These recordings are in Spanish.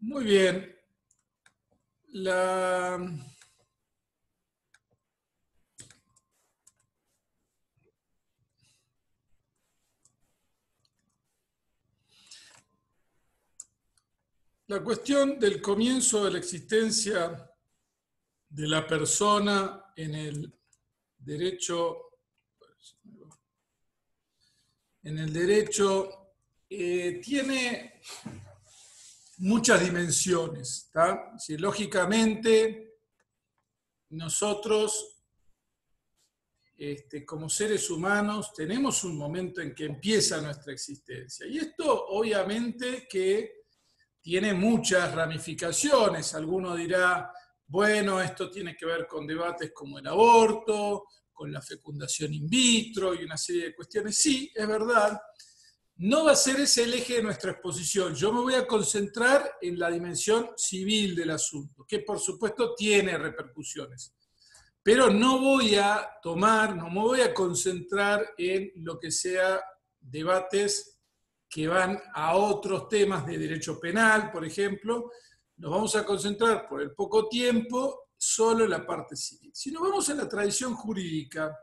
Muy bien. La cuestión del comienzo de la existencia de la persona en el derecho, tiene muchas dimensiones, ¿tá? Si, lógicamente, nosotros, como seres humanos, tenemos un momento en que empieza nuestra existencia. Y esto, obviamente, que tiene muchas ramificaciones. Alguno dirá, bueno, esto tiene que ver con debates como el aborto, con la fecundación in vitro y una serie de cuestiones. Sí, es verdad. No va a ser ese el eje de nuestra exposición. Yo me voy a concentrar en la dimensión civil del asunto, que por supuesto tiene repercusiones. Pero no me voy a concentrar en lo que sea debates que van a otros temas de derecho penal, por ejemplo. Nos vamos a concentrar por el poco tiempo solo en la parte civil. Si nos vamos a la tradición jurídica,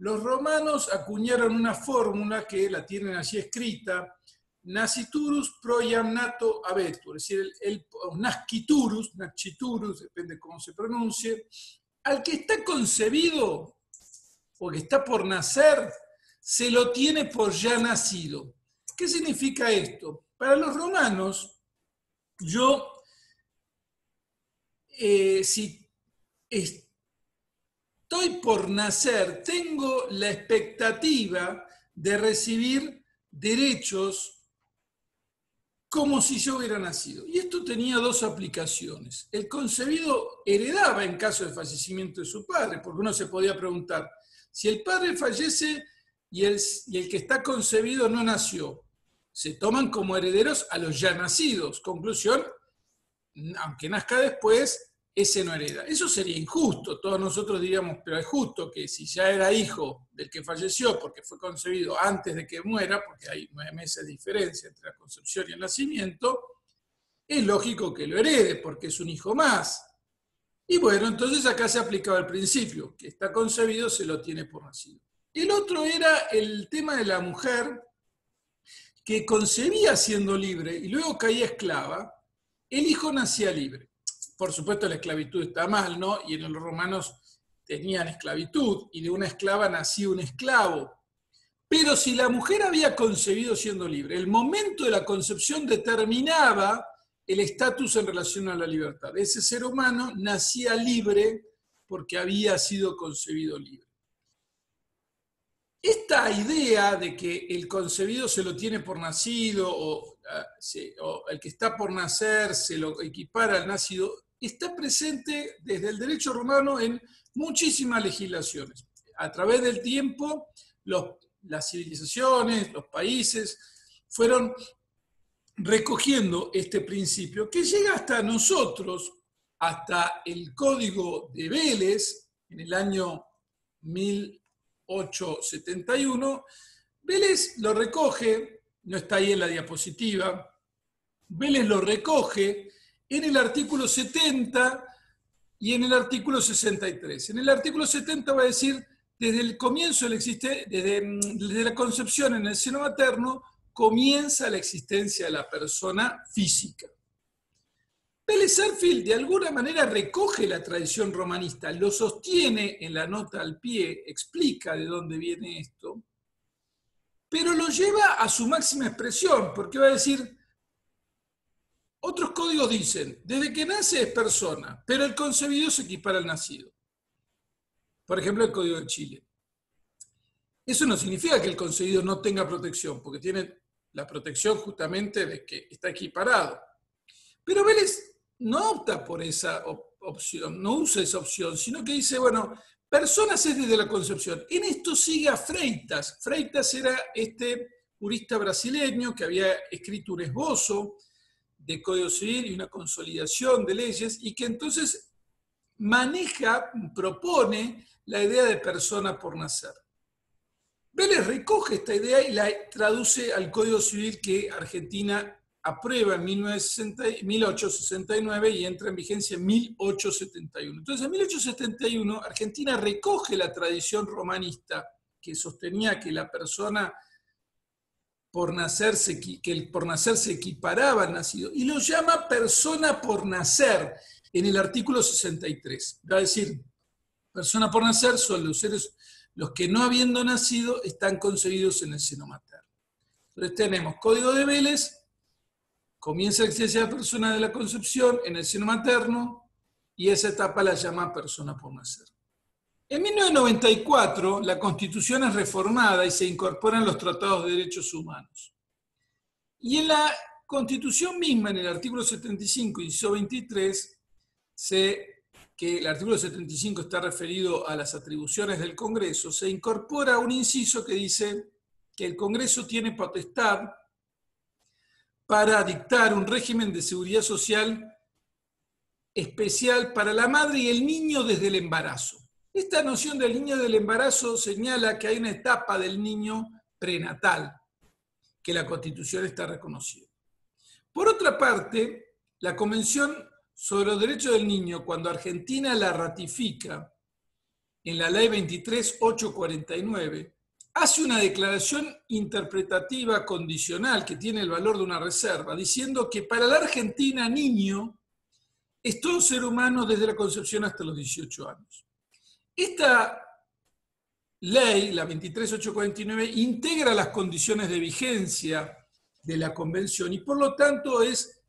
los romanos acuñaron una fórmula que la tienen allí escrita: nasciturus pro iam nato habetur, es decir, el nasciturus, depende cómo se pronuncie, al que está concebido o que está por nacer, se lo tiene por ya nacido. ¿Qué significa esto? Para los romanos, si estoy por nacer, tengo la expectativa de recibir derechos como si yo hubiera nacido. Y esto tenía dos aplicaciones. El concebido heredaba en caso de fallecimiento de su padre, porque uno se podía preguntar, si el padre fallece y el que está concebido no nació, se toman como herederos a los ya nacidos. Conclusión, aunque nazca después, ese no hereda. Eso sería injusto. Todos nosotros diríamos, pero es justo que si ya era hijo del que falleció porque fue concebido antes de que muera, porque hay 9 meses de diferencia entre la concepción y el nacimiento, es lógico que lo herede porque es un hijo más. Y bueno, entonces acá se aplicaba el principio, que está concebido se lo tiene por nacido. El otro era el tema de la mujer que concebía siendo libre y luego caía esclava. El hijo nacía libre. Por supuesto, la esclavitud está mal, ¿no? Y los romanos tenían esclavitud, y de una esclava nacía un esclavo. Pero si la mujer había concebido siendo libre, el momento de la concepción determinaba el estatus en relación a la libertad. Ese ser humano nacía libre porque había sido concebido libre. Esta idea de que el concebido se lo tiene por nacido o el que está por nacer se lo equipara al nacido, está presente desde el derecho romano en muchísimas legislaciones. A través del tiempo, las civilizaciones, los países, fueron recogiendo este principio que llega hasta nosotros, hasta el Código de Vélez, en el año 1871. Vélez lo recoge, no está ahí en la diapositiva, Vélez lo recoge en el artículo 70 y en el artículo 63. En el artículo 70 va a decir, desde el comienzo desde la concepción en el seno materno, comienza la existencia de la persona física. Vélez Sarsfield de alguna manera recoge la tradición romanista, lo sostiene en la nota al pie, explica de dónde viene esto, pero lo lleva a su máxima expresión, porque va a decir, otros códigos dicen, desde que nace es persona, pero el concebido se equipara al nacido. Por ejemplo, el Código de Chile. Eso no significa que el concebido no tenga protección, porque tiene la protección justamente de que está equiparado. Pero Vélez no opta por esa opción, no usa esa opción, sino que dice, bueno, personas es desde la concepción. En esto sigue a Freitas. Freitas era este jurista brasileño que había escrito un esbozo de Código Civil y una consolidación de leyes, y que entonces propone la idea de persona por nacer. Vélez recoge esta idea y la traduce al Código Civil que Argentina aprueba en 1869 y entra en vigencia en 1871. Entonces, en 1871, Argentina recoge la tradición romanista que sostenía que la persona que el por nacer se equiparaba al nacido, y lo llama persona por nacer en el artículo 63. Va a decir, persona por nacer son los que no habiendo nacido están concebidos en el seno materno. Entonces tenemos Código de Vélez, comienza la existencia de la persona de la concepción en el seno materno, y esa etapa la llama persona por nacer. En 1994, la Constitución es reformada y se incorporan los tratados de derechos humanos. Y en la Constitución misma, en el artículo 75, inciso 23, que el artículo 75 está referido a las atribuciones del Congreso, se incorpora un inciso que dice que el Congreso tiene potestad para dictar un régimen de seguridad social especial para la madre y el niño desde el embarazo. Esta noción del niño del embarazo señala que hay una etapa del niño prenatal que la Constitución está reconociendo. Por otra parte, la Convención sobre los Derechos del Niño, cuando Argentina la ratifica en la Ley 23.849, hace una declaración interpretativa condicional que tiene el valor de una reserva, diciendo que para la Argentina niño es todo ser humano desde la concepción hasta los 18 años. Esta ley, la 23.849, integra las condiciones de vigencia de la Convención y por lo tanto es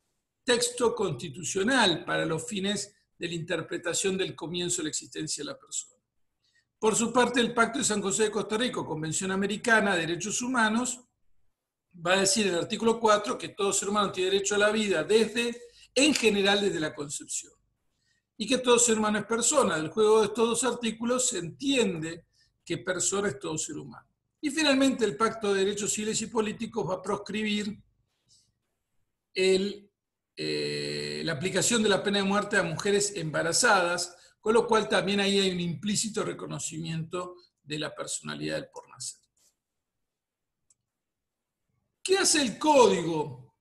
texto constitucional para los fines de la interpretación del comienzo de la existencia de la persona. Por su parte, el Pacto de San José de Costa Rica, Convención Americana de Derechos Humanos, va a decir en el artículo 4 que todo ser humano tiene derecho a la vida en general desde la concepción. Y que todo ser humano es persona. Del juego de estos dos artículos se entiende que persona es todo ser humano. Y finalmente el Pacto de Derechos Civiles y Políticos va a proscribir la aplicación de la pena de muerte a mujeres embarazadas, con lo cual también ahí hay un implícito reconocimiento de la personalidad del por nacer. ¿Qué hace el código?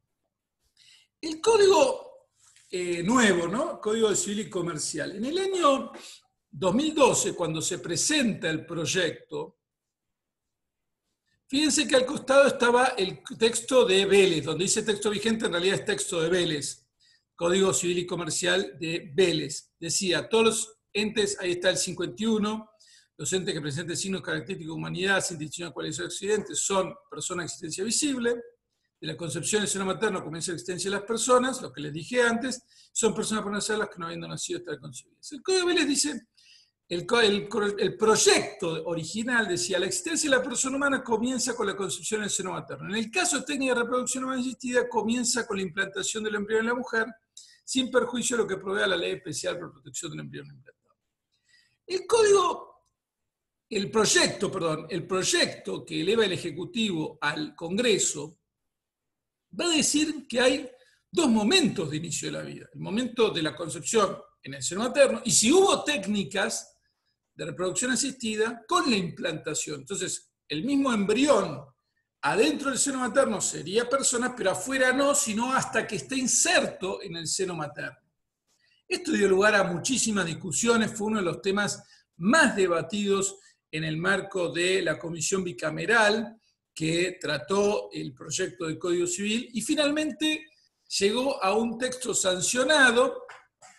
El código nuevo, ¿no? Código Civil y Comercial. En el año 2012, cuando se presenta el proyecto, fíjense que al costado estaba el texto de Vélez, donde dice texto vigente, en realidad es texto de Vélez, Código Civil y Comercial de Vélez. Decía, todos los entes, ahí está el 51, los entes que presenten signos característicos de humanidad, sin distinción de cuáles son accidentes, son personas de existencia visible. De la concepción del seno materno comienza la existencia de las personas, lo que les dije antes, son personas por nacer las que no habiendo nacido están concebidas. El Código de Vélez dice, el proyecto original decía, la existencia de la persona humana comienza con la concepción del seno materno. En el caso de técnica de reproducción humana asistida, comienza con la implantación del embrión en la mujer, sin perjuicio de lo que provee la ley especial por protección del embrión implantado. El proyecto que eleva el Ejecutivo al Congreso va a decir que hay dos momentos de inicio de la vida. El momento de la concepción en el seno materno, y si hubo técnicas de reproducción asistida, con la implantación. Entonces, el mismo embrión adentro del seno materno sería persona, pero afuera no, sino hasta que esté inserto en el seno materno. Esto dio lugar a muchísimas discusiones, fue uno de los temas más debatidos en el marco de la comisión bicameral que trató el proyecto del Código Civil y finalmente llegó a un texto sancionado.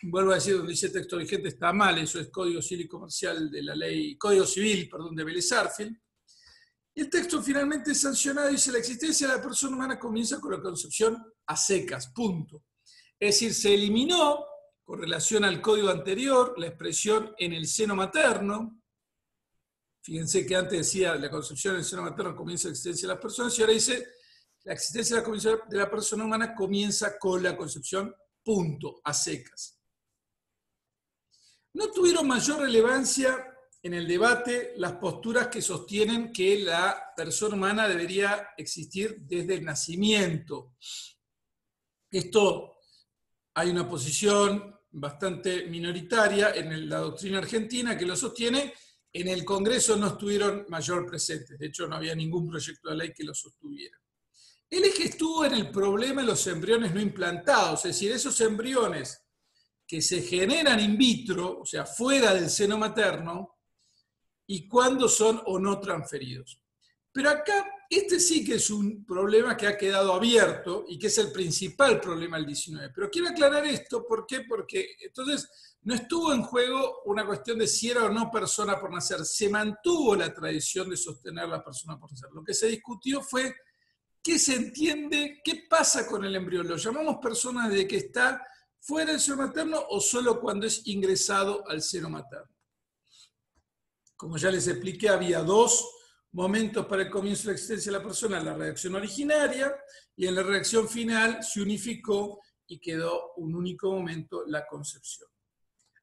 Vuelvo a decir, donde dice texto vigente está mal, eso es Código Civil y Comercial de la ley, Código Civil, perdón, de Vélez Sarsfield. Y el texto finalmente sancionado dice, la existencia de la persona humana comienza con la concepción a secas, punto. Es decir, se eliminó, con relación al código anterior, la expresión en el seno materno. Fíjense que antes decía, la concepción en el seno materno comienza la existencia de las personas, y ahora dice, la existencia de la persona humana comienza con la concepción, punto, a secas. No tuvieron mayor relevancia en el debate las posturas que sostienen que la persona humana debería existir desde el nacimiento. Esto hay una posición bastante minoritaria en la doctrina argentina que lo sostiene. En el Congreso no estuvieron mayor presentes, de hecho no había ningún proyecto de ley que lo sostuviera. El eje estuvo en el problema de los embriones no implantados, es decir, esos embriones que se generan in vitro, o sea, fuera del seno materno, y cuándo son o no transferidos. Pero acá, este sí que es un problema que ha quedado abierto y que es el principal problema del 19. Pero quiero aclarar esto, ¿por qué? Porque entonces no estuvo en juego una cuestión de si era o no persona por nacer. Se mantuvo la tradición de sostener la persona por nacer. Lo que se discutió fue qué se entiende, qué pasa con el embrión. ¿Lo llamamos persona desde que está fuera del seno materno o solo cuando es ingresado al seno materno? Como ya les expliqué, había dos momentos para el comienzo de la existencia de la persona: la reacción originaria, y en la reacción final se unificó y quedó un único momento, la concepción.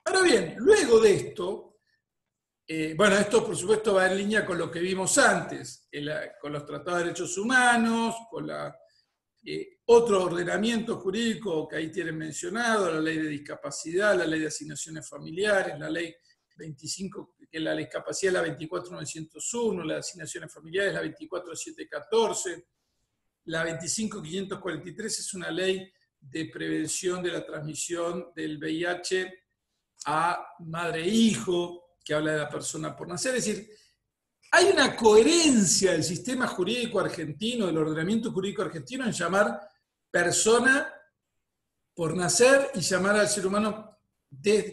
Ahora bien, luego de esto, bueno, esto por supuesto va en línea con lo que vimos antes, con los tratados de derechos humanos, con otro ordenamiento jurídico que ahí tienen mencionado, la ley de discapacidad, la ley de asignaciones familiares, la ley 25, que la discapacidad es la 24901, las asignaciones familiares la 24714, la 25543 es una ley de prevención de la transmisión del VIH a madre e hijo, que habla de la persona por nacer. Es decir, hay una coherencia del sistema jurídico argentino, del ordenamiento jurídico argentino, en llamar persona por nacer y llamar al ser humano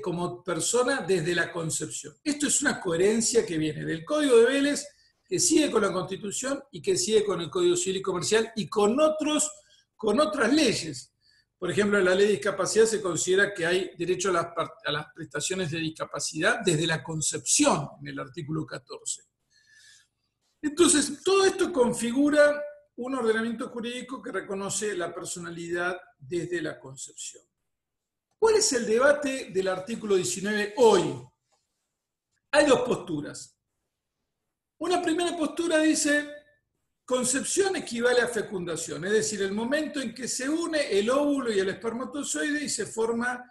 como persona desde la concepción. Esto es una coherencia que viene del Código de Vélez, que sigue con la Constitución y que sigue con el Código Civil y Comercial y con otras leyes. Por ejemplo, en la ley de discapacidad se considera que hay derecho a las prestaciones de discapacidad desde la concepción, en el artículo 14. Entonces, todo esto configura un ordenamiento jurídico que reconoce la personalidad desde la concepción. ¿Cuál es el debate del artículo 19 hoy? Hay dos posturas. Una primera postura dice: concepción equivale a fecundación, es decir, el momento en que se une el óvulo y el espermatozoide y se forma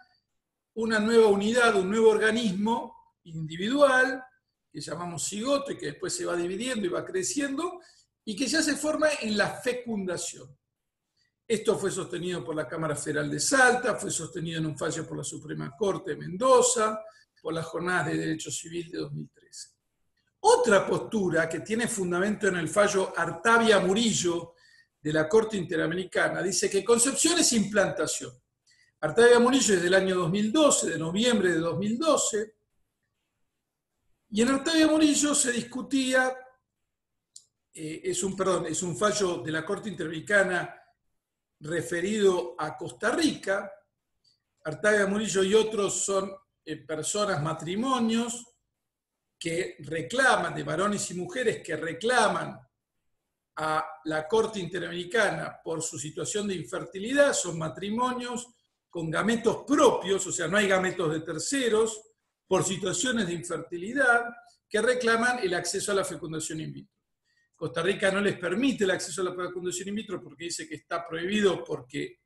una nueva unidad, un nuevo organismo individual, que llamamos cigoto y que después se va dividiendo y va creciendo, y que ya se forma en la fecundación. Esto fue sostenido por la Cámara Federal de Salta, fue sostenido en un fallo por la Suprema Corte de Mendoza, por las Jornadas de Derecho Civil de 2013. Otra postura que tiene fundamento en el fallo Artavia Murillo de la Corte Interamericana dice que concepción es implantación. Artavia Murillo es del año 2012, de noviembre de 2012, y en Artavia Murillo se discutía, es un fallo de la Corte Interamericana referido a Costa Rica. Artavia Murillo y otros son personas, matrimonios, que reclaman, de varones y mujeres, que reclaman a la Corte Interamericana por su situación de infertilidad. Son matrimonios con gametos propios, o sea, no hay gametos de terceros, por situaciones de infertilidad, que reclaman el acceso a la fecundación in vitro. Costa Rica no les permite el acceso a la fecundación in vitro porque dice que está prohibido porque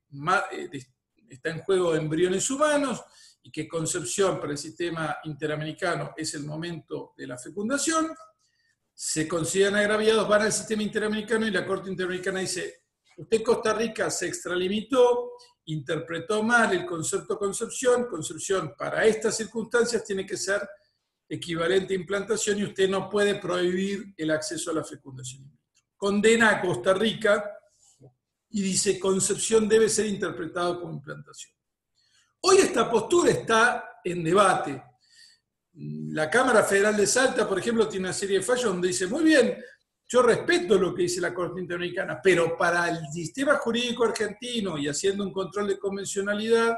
está en juego embriones humanos y que concepción para el sistema interamericano es el momento de la fecundación. Se consideran agraviados, van al sistema interamericano y la Corte Interamericana dice: usted, Costa Rica, se extralimitó, interpretó mal el concepto concepción para estas circunstancias tiene que ser equivalente a implantación y usted no puede prohibir el acceso a la fecundación in vitro. Condena a Costa Rica y dice: concepción debe ser interpretado como implantación. Hoy esta postura está en debate. La Cámara Federal de Salta, por ejemplo, tiene una serie de fallos donde dice: muy bien, yo respeto lo que dice la Corte Interamericana, pero para el sistema jurídico argentino y haciendo un control de convencionalidad,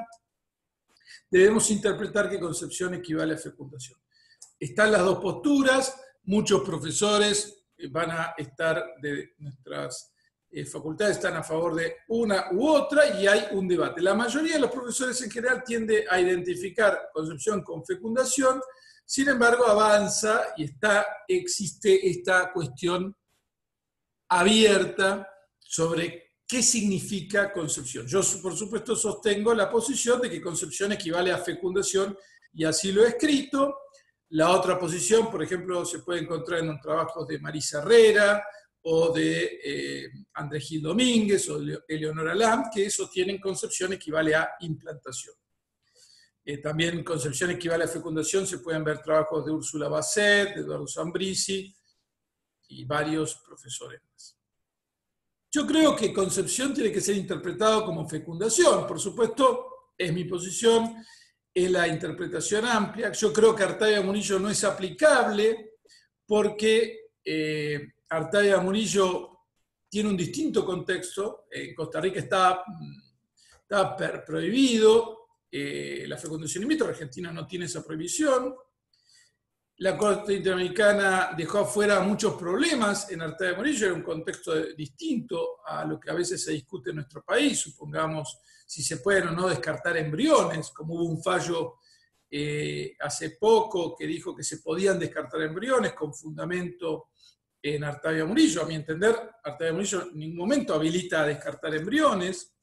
debemos interpretar que concepción equivale a fecundación. Están las dos posturas, muchos profesores van a estar de nuestras facultades, están a favor de una u otra y hay un debate. La mayoría de los profesores en general tiende a identificar concepción con fecundación, sin embargo avanza y existe esta cuestión abierta sobre qué significa concepción. Yo, por supuesto, sostengo la posición de que concepción equivale a fecundación y así lo he escrito. La otra posición, por ejemplo, se puede encontrar en los trabajos de Marisa Herrera o de Andrés Gil Domínguez o de Eleonora Lam, que sostienen concepción equivale a implantación. También concepción equivale a fecundación, se pueden ver trabajos de Úrsula Basset, de Eduardo Zambrisi y varios profesores más. Yo creo que concepción tiene que ser interpretado como fecundación, por supuesto, es mi posición, es la interpretación amplia. Yo creo que Artavia Murillo no es aplicable porque Artavia Murillo tiene un distinto contexto. En Costa Rica está prohibido la fecundación in vitro, Argentina no tiene esa prohibición. La Corte Interamericana dejó afuera muchos problemas en Artavia Murillo, era un contexto distinto a lo que a veces se discute en nuestro país, supongamos si se pueden o no descartar embriones, como hubo un fallo hace poco que dijo que se podían descartar embriones con fundamento en Artavia Murillo. A mi entender, Artavia Murillo en ningún momento habilita a descartar embriones.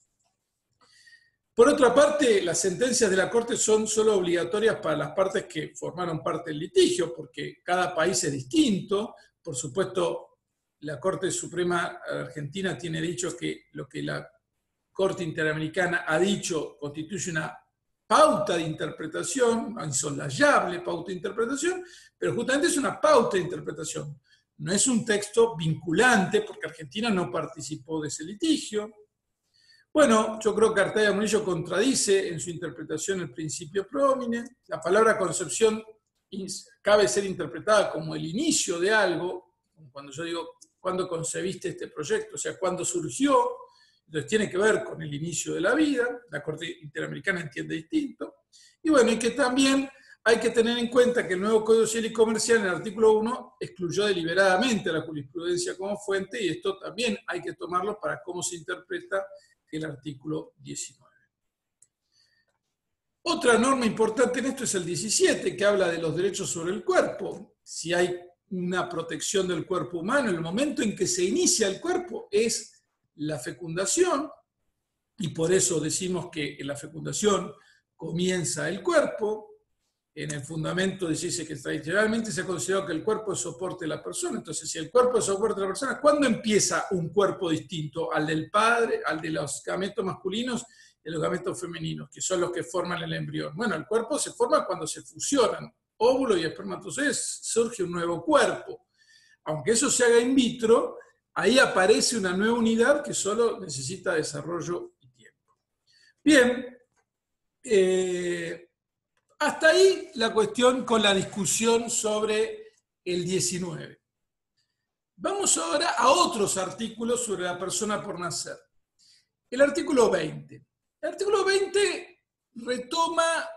Por otra parte, las sentencias de la Corte son solo obligatorias para las partes que formaron parte del litigio, porque cada país es distinto. Por supuesto, la Corte Suprema Argentina tiene dicho que lo que la Corte Interamericana ha dicho constituye una pauta de interpretación, una insoslayable pauta de interpretación, pero justamente es una pauta de interpretación. No es un texto vinculante, porque Argentina no participó de ese litigio. Bueno, yo creo que Artavia Murillo contradice en su interpretación el principio prómine. La palabra concepción cabe ser interpretada como el inicio de algo, cuando yo digo, ¿cuándo concebiste este proyecto? O sea, ¿cuándo surgió? Entonces tiene que ver con el inicio de la vida, la Corte Interamericana entiende distinto. Y bueno, y que también hay que tener en cuenta que el nuevo Código Civil y Comercial en el artículo 1 excluyó deliberadamente la jurisprudencia como fuente, y esto también hay que tomarlo para cómo se interpreta el artículo 19. Otra norma importante en esto es el 17, que habla de los derechos sobre el cuerpo. Si hay una protección del cuerpo humano, el momento en que se inicia el cuerpo es la fecundación, y por eso decimos que en la fecundación comienza el cuerpo. En el fundamento dice que tradicionalmente se ha considerado que el cuerpo es soporte de la persona. Entonces, si el cuerpo es soporte de la persona, ¿cuándo empieza un cuerpo distinto al del padre, al de los gametos masculinos y los gametos femeninos, que son los que forman el embrión? Bueno, el cuerpo se forma cuando se fusionan óvulo y espermatozoides, surge un nuevo cuerpo. Aunque eso se haga in vitro, ahí aparece una nueva unidad que solo necesita desarrollo y tiempo. Bien, hasta ahí la cuestión con la discusión sobre el 19. Vamos ahora a otros artículos sobre la persona por nacer. El artículo 20. El artículo 20 retoma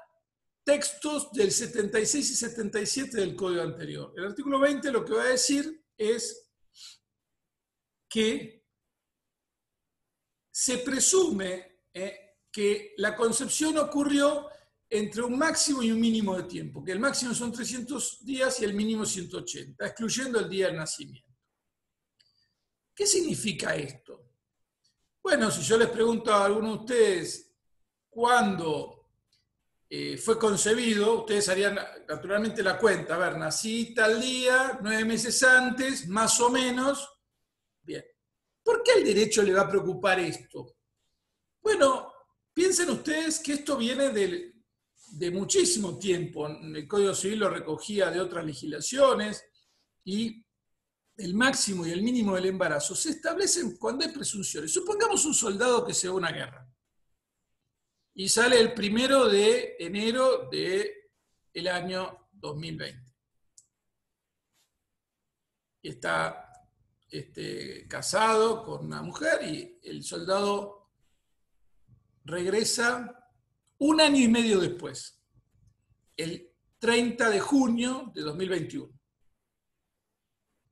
textos del 76 y 77 del código anterior. El artículo 20 lo que va a decir es que se presume que la concepción ocurrió entre un máximo y un mínimo de tiempo, que el máximo son 300 días y el mínimo 180, excluyendo el día del nacimiento. ¿Qué significa esto? Bueno, si yo les pregunto a alguno de ustedes cuándo fue concebido, ustedes harían naturalmente la cuenta. A ver, nací tal día, 9 meses antes, más o menos. Bien. ¿Por qué al derecho le va a preocupar esto? Bueno, piensen ustedes que esto viene de muchísimo tiempo. El Código Civil lo recogía de otras legislaciones, y el máximo y el mínimo del embarazo se establecen cuando hay presunciones. Supongamos un soldado que se va a una guerra y sale el 1 de enero del año 2020. Y está casado con una mujer, y el soldado regresa 1 año y medio después, el 30 de junio de 2021.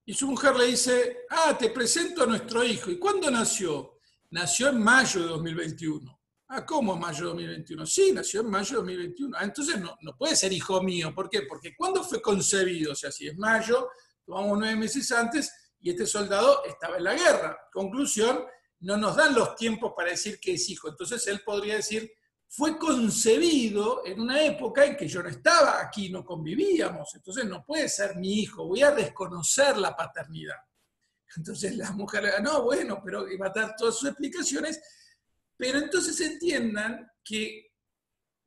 Y su mujer le dice, te presento a nuestro hijo. ¿Y cuándo nació? Nació en mayo de 2021. ¿Cómo en mayo de 2021? Sí, nació en mayo de 2021. Entonces no puede ser hijo mío. ¿Por qué? Porque ¿cuándo fue concebido? O sea, si es mayo, tomamos 9 meses antes, y este soldado estaba en la guerra. Conclusión, no nos dan los tiempos para decir que es hijo. Entonces él podría decir, fue concebido en una época en que yo no estaba aquí, no convivíamos, entonces no puede ser mi hijo, voy a desconocer la paternidad. Entonces la mujer le dice, no, bueno, pero va a dar todas sus explicaciones, pero entonces entiendan que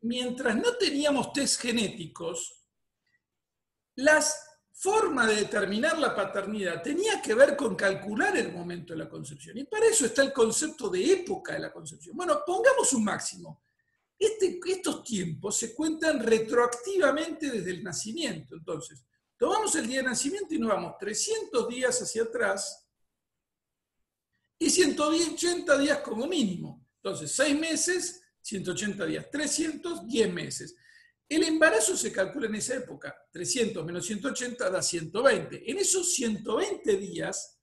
mientras no teníamos test genéticos, las formas de determinar la paternidad tenía que ver con calcular el momento de la concepción. Y para eso está el concepto de época de la concepción. Bueno, pongamos un máximo. Estos tiempos se cuentan retroactivamente desde el nacimiento. Entonces, tomamos el día de nacimiento y nos vamos 300 días hacia atrás y 180 días como mínimo. Entonces, 6 meses, 180 días, 310 meses. El embarazo se calcula en esa época. 300 menos 180 da 120. En esos 120 días,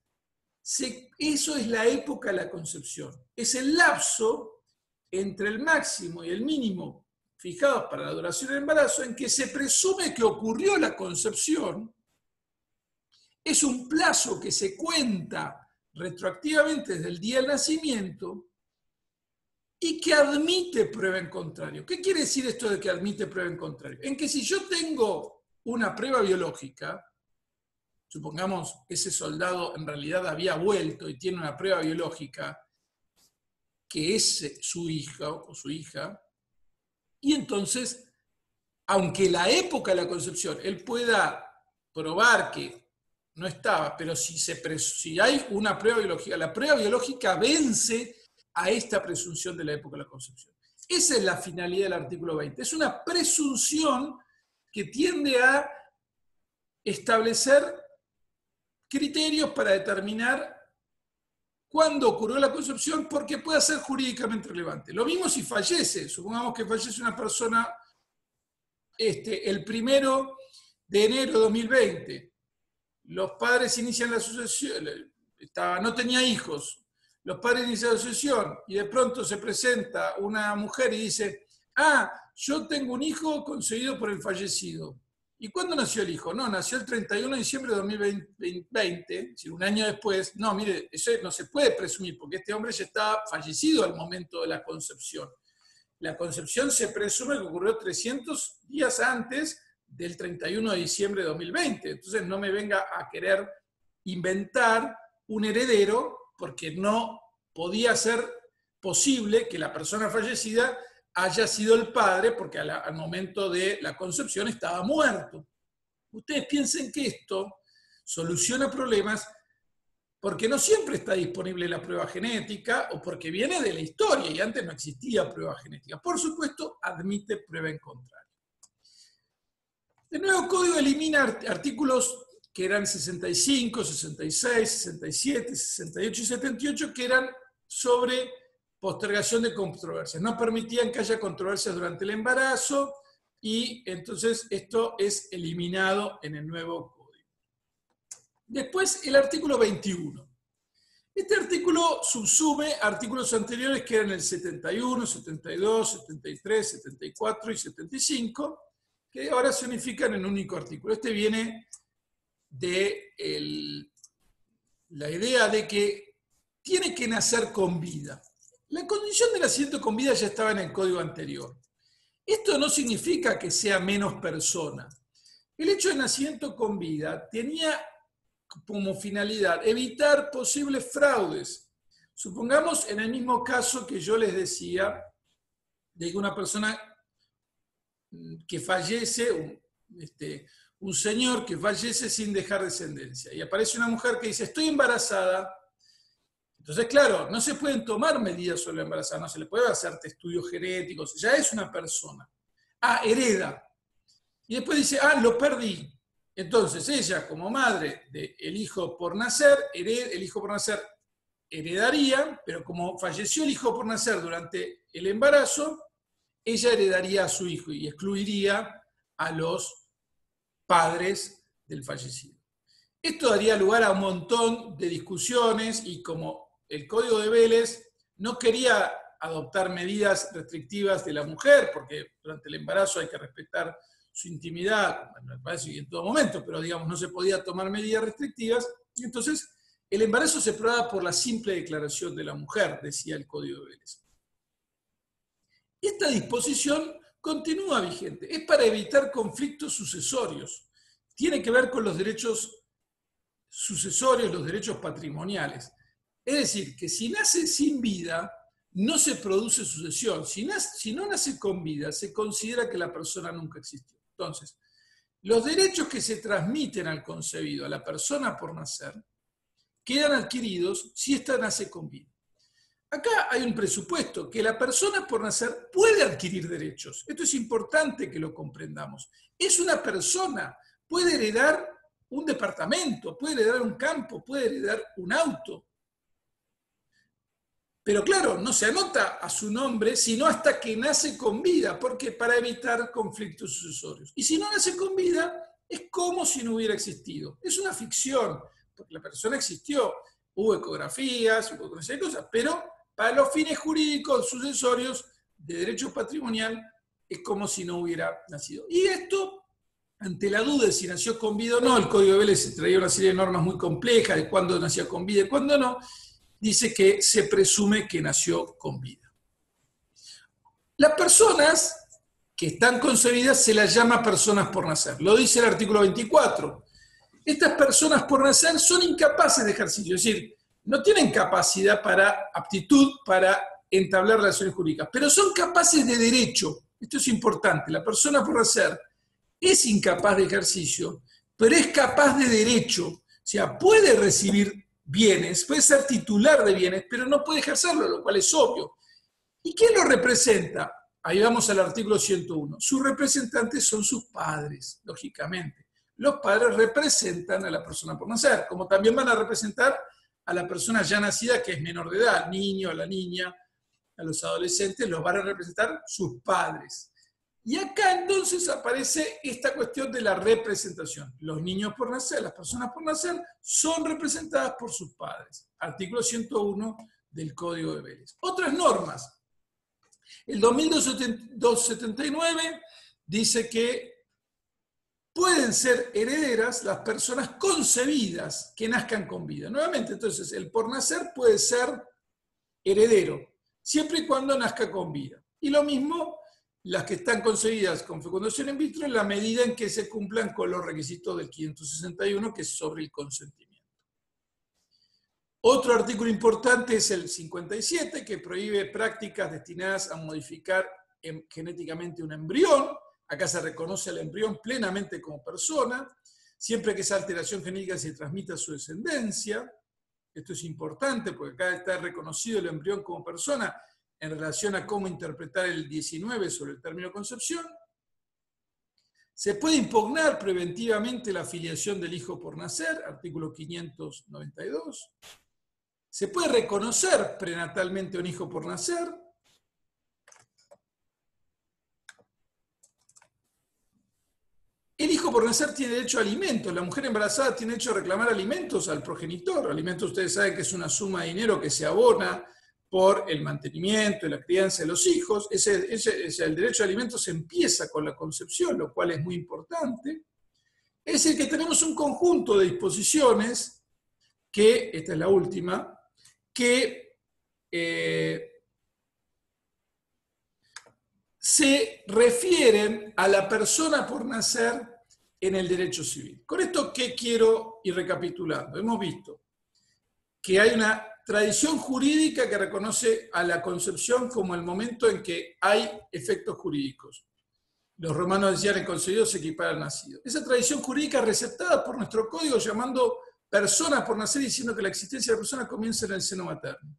eso es la época de la concepción. Es el lapso entre el máximo y el mínimo fijados para la duración del embarazo en que se presume que ocurrió la concepción. Es un plazo que se cuenta retroactivamente desde el día del nacimiento y que admite prueba en contrario. ¿Qué quiere decir esto de que admite prueba en contrario? En que si yo tengo una prueba biológica, supongamos que ese soldado en realidad había vuelto y tiene una prueba biológica que es su hija o su hija, y entonces, aunque la época de la concepción él pueda probar que no estaba, pero si hay una prueba biológica, la prueba biológica vence a esta presunción de la época de la concepción. Esa es la finalidad del artículo 20. Es una presunción que tiende a establecer criterios para determinar cuándo ocurrió la concepción, porque puede ser jurídicamente relevante. Lo mismo si fallece. Supongamos que fallece una persona el 1 de enero de 2020. Los padres inician la sucesión, no tenía hijos, los padres inician la sucesión y de pronto se presenta una mujer y dice, yo tengo un hijo concebido por el fallecido. ¿Y cuándo nació el hijo? No, nació el 31 de diciembre de 2020, es decir, un año después. No, mire, eso no se puede presumir porque este hombre ya estaba fallecido al momento de la concepción. La concepción se presume que ocurrió 300 días antes del 31 de diciembre de 2020. Entonces no me venga a querer inventar un heredero porque no podía ser posible que la persona fallecida haya sido el padre porque al momento de la concepción estaba muerto. Ustedes piensen que esto soluciona problemas porque no siempre está disponible la prueba genética o porque viene de la historia y antes no existía prueba genética. Por supuesto, admite prueba en contrario. El nuevo código elimina artículos que eran 65, 66, 67, 68 y 78 que eran sobre postergación de controversias. No permitían que haya controversias durante el embarazo y entonces esto es eliminado en el nuevo código. Después el artículo 21. Este artículo subsume artículos anteriores que eran el 71, 72, 73, 74 y 75, que ahora se unifican en un único artículo. Este viene de la idea de que tiene que nacer con vida. La condición de nacimiento con vida ya estaba en el código anterior. Esto no significa que sea menos persona. El hecho de nacimiento con vida tenía como finalidad evitar posibles fraudes. Supongamos en el mismo caso que yo les decía, de que una persona que fallece, un señor que fallece sin dejar descendencia, y aparece una mujer que dice, estoy embarazada. Entonces, claro, no se pueden tomar medidas sobre la embarazada, no se le puede hacer estudios genéticos, ya es una persona. Hereda. Y después dice, lo perdí. Entonces, ella, como madre del hijo por nacer, el hijo por nacer heredaría, pero como falleció el hijo por nacer durante el embarazo, ella heredaría a su hijo y excluiría a los padres del fallecido. Esto daría lugar a un montón de discusiones y como el Código de Vélez no quería adoptar medidas restrictivas de la mujer, porque durante el embarazo hay que respetar su intimidad, bueno, me parece que en todo momento, pero digamos, no se podía tomar medidas restrictivas, y entonces el embarazo se prueba por la simple declaración de la mujer, decía el Código de Vélez. Esta disposición continúa vigente, es para evitar conflictos sucesorios, tiene que ver con los derechos sucesorios, los derechos patrimoniales. Es decir, que si nace sin vida, no se produce sucesión. Si no nace con vida, se considera que la persona nunca existió. Entonces, los derechos que se transmiten al concebido, a la persona por nacer, quedan adquiridos si ésta nace con vida. Acá hay un presupuesto, que la persona por nacer puede adquirir derechos. Esto es importante que lo comprendamos. Es una persona, puede heredar un departamento, puede heredar un campo, puede heredar un auto. Pero claro, no se anota a su nombre, sino hasta que nace con vida, porque para evitar conflictos sucesorios. Y si no nace con vida, es como si no hubiera existido. Es una ficción, porque la persona existió. Hubo ecografías, hubo cosas, pero para los fines jurídicos sucesorios de derecho patrimonial es como si no hubiera nacido. Y esto, ante la duda de si nació con vida o no, el Código de Vélez traía una serie de normas muy complejas de cuándo nació con vida y cuándo no, dice que se presume que nació con vida. Las personas que están concebidas se las llama personas por nacer. Lo dice el artículo 24. Estas personas por nacer son incapaces de ejercicio, es decir, no tienen capacidad aptitud para entablar relaciones jurídicas, pero son capaces de derecho. Esto es importante. La persona por nacer es incapaz de ejercicio, pero es capaz de derecho. O sea, puede recibir bienes, puede ser titular de bienes, pero no puede ejercerlo, lo cual es obvio. ¿Y quién lo representa? Ahí vamos al artículo 101. Sus representantes son sus padres, lógicamente. Los padres representan a la persona por nacer, como también van a representar a la persona ya nacida que es menor de edad, al niño, a la niña, a los adolescentes, los van a representar sus padres. Y acá entonces aparece esta cuestión de la representación. Los niños por nacer, las personas por nacer, son representadas por sus padres. Artículo 101 del Código de Vélez. Otras normas. El 2279 dice que pueden ser herederas las personas concebidas que nazcan con vida. Nuevamente, entonces, el por nacer puede ser heredero, siempre y cuando nazca con vida. Y lo mismo las que están concebidas con fecundación in vitro en la medida en que se cumplan con los requisitos del 561, que es sobre el consentimiento. Otro artículo importante es el 57, que prohíbe prácticas destinadas a modificar genéticamente un embrión. Acá se reconoce al embrión plenamente como persona, siempre que esa alteración genética se transmita a su descendencia. Esto es importante porque acá está reconocido el embrión como persona en relación a cómo interpretar el 19 sobre el término concepción. Se puede impugnar preventivamente la filiación del hijo por nacer, artículo 592. Se puede reconocer prenatalmente a un hijo por nacer. El hijo por nacer tiene derecho a alimentos. La mujer embarazada tiene derecho a reclamar alimentos al progenitor. Alimentos, ustedes saben que es una suma de dinero que se abona por el mantenimiento y la crianza de los hijos. El derecho a alimentos empieza con la concepción, lo cual es muy importante. Es decir, que tenemos un conjunto de disposiciones que, esta es la última, que se refieren a la persona por nacer en el derecho civil. Con esto, ¿qué quiero ir recapitulando? Hemos visto que hay una tradición jurídica que reconoce a la concepción como el momento en que hay efectos jurídicos. Los romanos decían el concebido se equipara al nacido. Esa tradición jurídica receptada por nuestro código llamando persona por nacer, diciendo que la existencia de la persona comienza en el seno materno.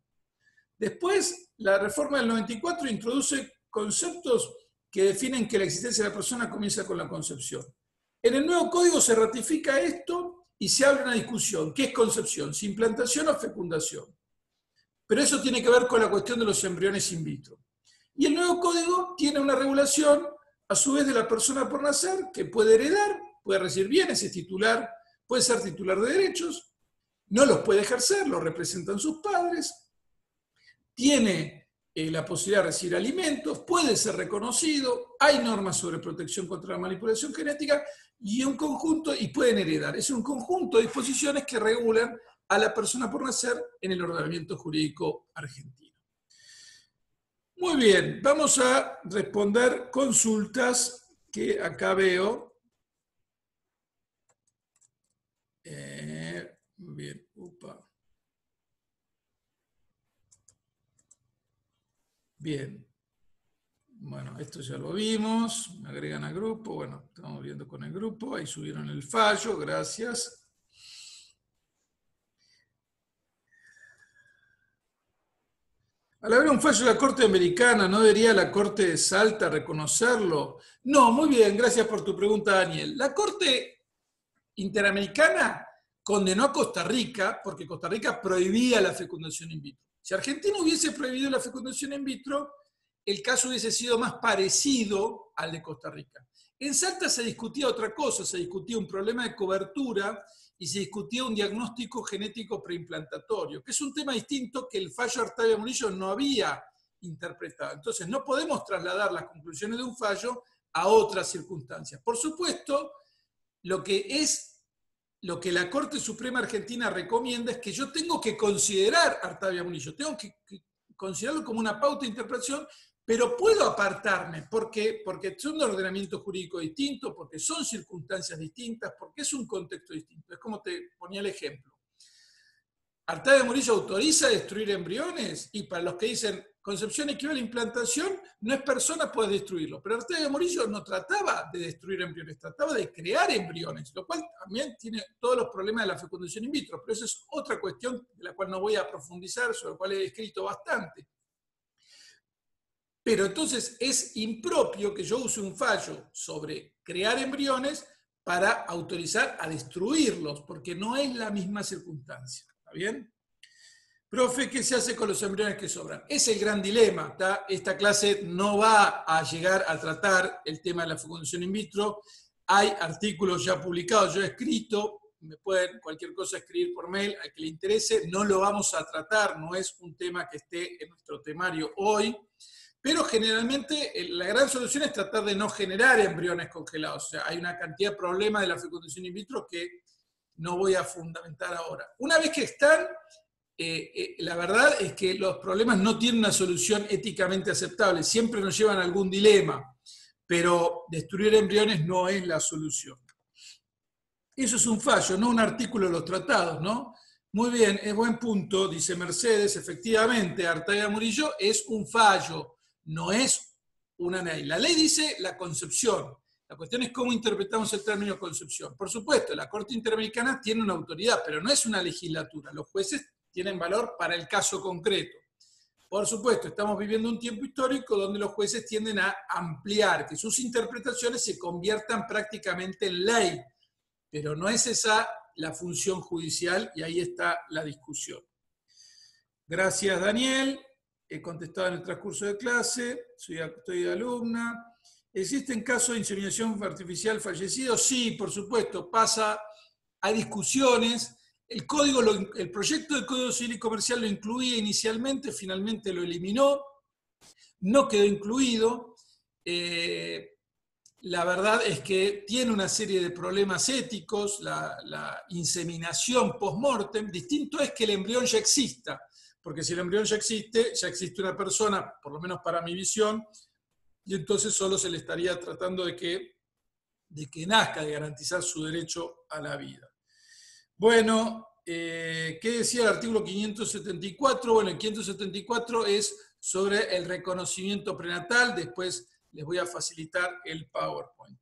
Después, la reforma del 94 introduce conceptos que definen que la existencia de la persona comienza con la concepción. En el nuevo código se ratifica esto y se abre una discusión. ¿Qué es concepción? ¿Si implantación o fecundación? Pero eso tiene que ver con la cuestión de los embriones in vitro. Y el nuevo código tiene una regulación, a su vez, de la persona por nacer, que puede heredar, puede recibir bienes, es titular, puede ser titular de derechos, no los puede ejercer, los representan sus padres, tiene la posibilidad de recibir alimentos, puede ser reconocido, hay normas sobre protección contra la manipulación genética y un conjunto, y pueden heredar. Es un conjunto de disposiciones que regulan a la persona por nacer en el ordenamiento jurídico argentino. Muy bien, vamos a responder consultas que acá veo. Bien, upa. Bien. Bueno, esto ya lo vimos. Me agregan al grupo. Bueno, estamos viendo con el grupo. Ahí subieron el fallo. Gracias. Al haber un fallo de la Corte Americana, ¿no debería la Corte de Salta reconocerlo? No, muy bien, gracias por tu pregunta, Daniel. La Corte Interamericana condenó a Costa Rica porque Costa Rica prohibía la fecundación in vitro. Si Argentina hubiese prohibido la fecundación in vitro, el caso hubiese sido más parecido al de Costa Rica. En Salta se discutía otra cosa, se discutía un problema de cobertura y se discutía un diagnóstico genético preimplantatorio, que es un tema distinto que el fallo Artavia Murillo no había interpretado. Entonces, no podemos trasladar las conclusiones de un fallo a otras circunstancias. Por supuesto, lo que la Corte Suprema Argentina recomienda es que yo tengo que considerar Artavia Murillo, tengo que considerarlo como una pauta de interpretación, pero puedo apartarme. ¿Por qué? Porque son de ordenamiento jurídico distinto, porque son circunstancias distintas, porque es un contexto distinto. Es como te ponía el ejemplo. Artavia Murillo autoriza destruir embriones, y para los que dicen concepción equivale a implantación, no es persona, puede destruirlo. Pero Artavia Murillo no trataba de destruir embriones, trataba de crear embriones, lo cual también tiene todos los problemas de la fecundación in vitro, pero esa es otra cuestión de la cual no voy a profundizar, sobre la cual he escrito bastante. Pero entonces es impropio que yo use un fallo sobre crear embriones para autorizar a destruirlos, porque no es la misma circunstancia. ¿Está bien? Profe, ¿qué se hace con los embriones que sobran? Es el gran dilema. ¿Está? Esta clase no va a llegar a tratar el tema de la fecundación in vitro. Hay artículos ya publicados, yo he escrito, me pueden cualquier cosa escribir por mail al que le interese. No lo vamos a tratar, no es un tema que esté en nuestro temario hoy. Pero generalmente la gran solución es tratar de no generar embriones congelados. O sea, hay una cantidad de problemas de la fecundación in vitro que no voy a fundamentar ahora. Una vez que están, la verdad es que los problemas no tienen una solución éticamente aceptable. Siempre nos llevan a algún dilema, pero destruir embriones no es la solución. Eso es un fallo, no un artículo de los tratados, ¿no? Muy bien, es buen punto, dice Mercedes. Efectivamente, Artavia Murillo es un fallo, no es una ley. La ley dice la concepción. La cuestión es cómo interpretamos el término concepción. Por supuesto, la Corte Interamericana tiene una autoridad, pero no es una legislatura. Los jueces tienen valor para el caso concreto. Por supuesto, estamos viviendo un tiempo histórico donde los jueces tienden a ampliar, que sus interpretaciones se conviertan prácticamente en ley, pero no es esa la función judicial y ahí está la discusión. Gracias, Daniel. He contestado en el transcurso de clase. Estoy alumna. ¿Existen casos de inseminación artificial fallecidos? Sí, por supuesto. Hay discusiones. El proyecto de Código Civil y Comercial lo incluía inicialmente, finalmente lo eliminó. No quedó incluido. La verdad es que tiene una serie de problemas éticos, la inseminación post-mortem. Distinto es que el embrión ya exista, porque si el embrión ya existe una persona, por lo menos para mi visión, y entonces solo se le estaría tratando de que nazca, de garantizar su derecho a la vida. Bueno, ¿qué decía el artículo 574? Bueno, el 574 es sobre el reconocimiento prenatal. Después les voy a facilitar el PowerPoint.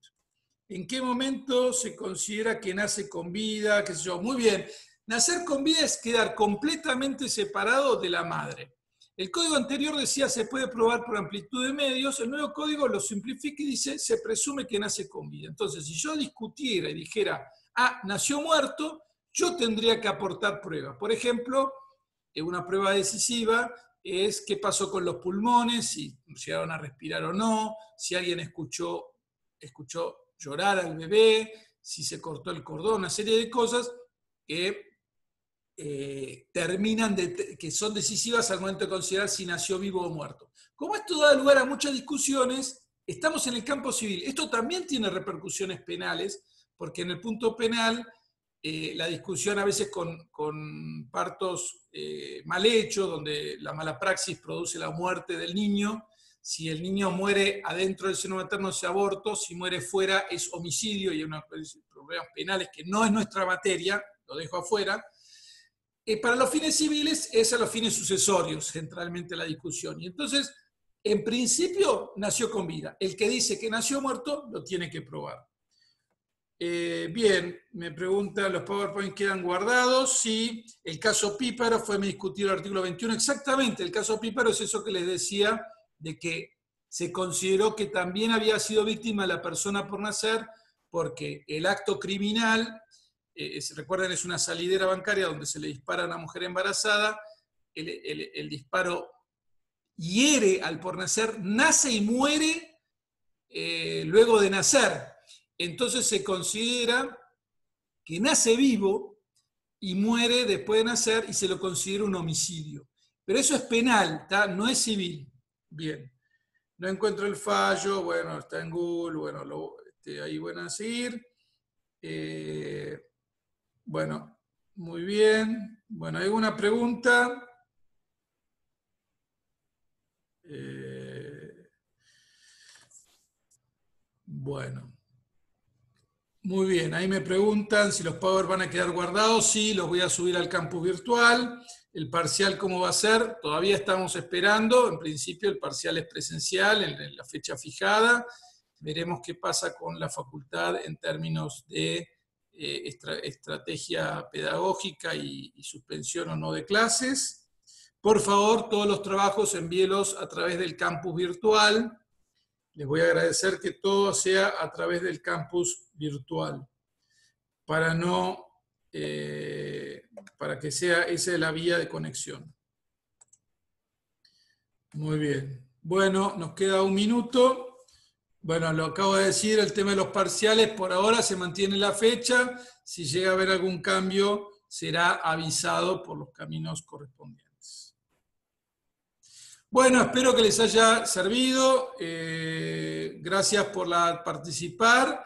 ¿En qué momento se considera que nace con vida? ¿Qué sé yo? Muy bien. Nacer con vida es quedar completamente separado de la madre. El código anterior decía se puede probar por amplitud de medios. El nuevo código lo simplifica y dice se presume que nace con vida. Entonces, si yo discutiera y dijera, nació muerto, yo tendría que aportar pruebas. Por ejemplo, una prueba decisiva es qué pasó con los pulmones, si llegaron a respirar o no, si alguien escuchó llorar al bebé, si se cortó el cordón, una serie de cosas que que son decisivas al momento de considerar si nació vivo o muerto. Como esto da lugar a muchas discusiones, estamos en el campo civil. Esto también tiene repercusiones penales, porque en el punto penal la discusión a veces con partos mal hechos, donde la mala praxis produce la muerte del niño. Si el niño muere adentro del seno materno es aborto, si muere fuera es homicidio y hay unos problemas penales que no es nuestra materia, lo dejo afuera. para los fines civiles es a los fines sucesorios, centralmente la discusión. Y entonces, en principio, nació con vida. El que dice que nació muerto, lo tiene que probar. Bien, me preguntan, ¿los PowerPoint quedan guardados? Sí, el caso Píparo fue discutido el artículo 21. Exactamente, el caso Píparo es eso que les decía, de que se consideró que también había sido víctima la persona por nacer, porque el acto criminal, recuerden, es una salidera bancaria donde se le dispara a una mujer embarazada, el disparo hiere al por nacer, nace y muere luego de nacer. Entonces se considera que nace vivo y muere después de nacer y se lo considera un homicidio. Pero eso es penal, no es civil. Bien, no encuentro el fallo, bueno, está en Google, bueno, ahí van a seguir. Bueno, muy bien. Bueno, ¿hay alguna pregunta? Bueno. Muy bien, ahí me preguntan si los Power van a quedar guardados. Sí, los voy a subir al campus virtual. El parcial, ¿cómo va a ser? Todavía estamos esperando. En principio el parcial es presencial en la fecha fijada. Veremos qué pasa con la facultad en términos de estrategia pedagógica y suspensión o no de clases. Por favor, todos los trabajos envíelos a través del campus virtual. Les voy a agradecer que todo sea a través del campus virtual, para que sea esa la vía de conexión. Muy bien. Bueno, nos queda un minuto. Bueno, lo acabo de decir, el tema de los parciales, por ahora se mantiene la fecha. Si llega a haber algún cambio, será avisado por los caminos correspondientes. Bueno, espero que les haya servido. Gracias por participar.